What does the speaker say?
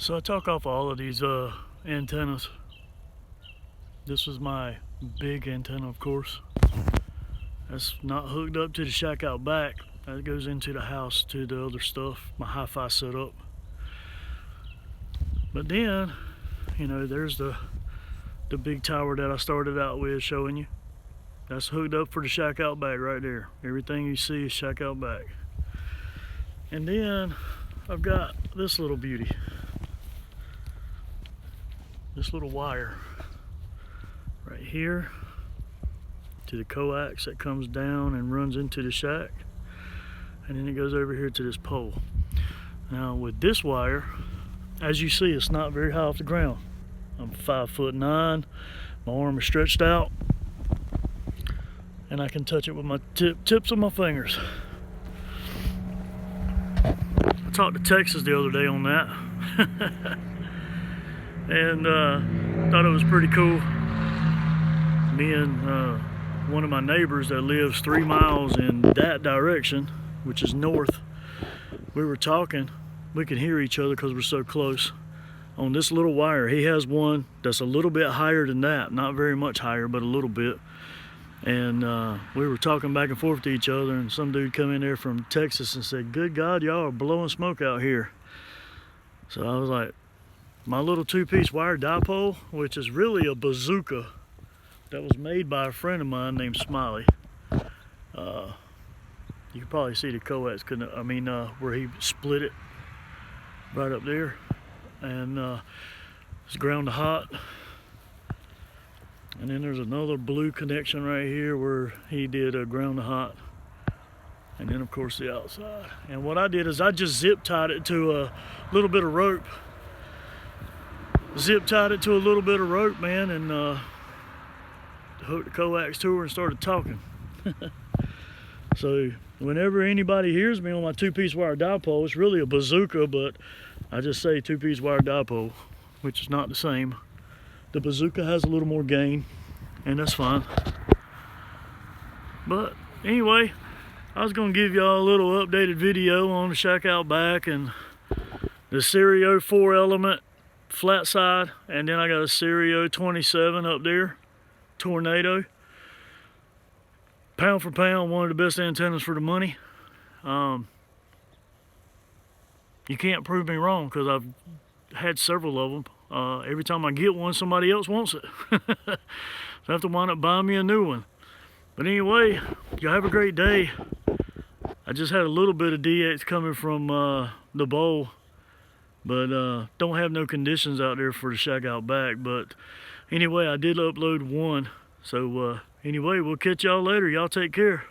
So I took off all of these antennas. This was my big antenna, of course. That's not hooked up to the shack out back. That goes into the house to the other stuff, my hi-fi setup. But then, you know, there's the big tower that I started out with showing you. That's hooked up for the shack out back right there. Everything you see is shack out back. And then I've got this little beauty. This little wire right here to the coax that comes down and runs into the shack, and then it goes over here to this pole. Now with this wire, as you see, it's not very high off the ground. I'm 5'9", my arm is stretched out, and I can touch it with my tips of my fingers. I talked to Texas the other day on that. And thought it was pretty cool. Me and one of my neighbors that lives 3 miles in that direction, which is north, we were talking. We could hear each other because we're so close. On this little wire, he has one that's a little bit higher than that. Not very much higher, but a little bit. And we were talking back and forth to each other, and some dude come in there from Texas and said, "Good God, y'all are blowing smoke out here." So I was like, my little 2-piece wire dipole, which is really a bazooka that was made by a friend of mine named Smiley. You can probably see the coax, where he split it right up there. And it's ground to hot. And then there's another blue connection right here where he did a ground to hot. And then of course the outside. And what I did is I just zip tied it to a little bit of rope. Zip tied it to a little bit of rope, man, and hooked the coax to her and started talking. So whenever anybody hears me on my 2-piece wire dipole, it's really a bazooka, but I just say 2-piece wire dipole, which is not the same. The bazooka has a little more gain, and that's fine. But anyway, I was gonna give y'all a little updated video on the shack out back and the Sirio 4-element flat side, and then I got a Sirio 27 up there, Tornado. Pound for pound, one of the best antennas for the money. You can't prove me wrong because I've had several of them. Every time I get one, somebody else wants it. So I have to wind up buying me a new one. But anyway, y'all have a great day. I just had a little bit of DX coming from the bowl, but don't have no conditions out there for the shack out back. But anyway, I did upload one. So anyway, we'll catch y'all later. Y'all take care.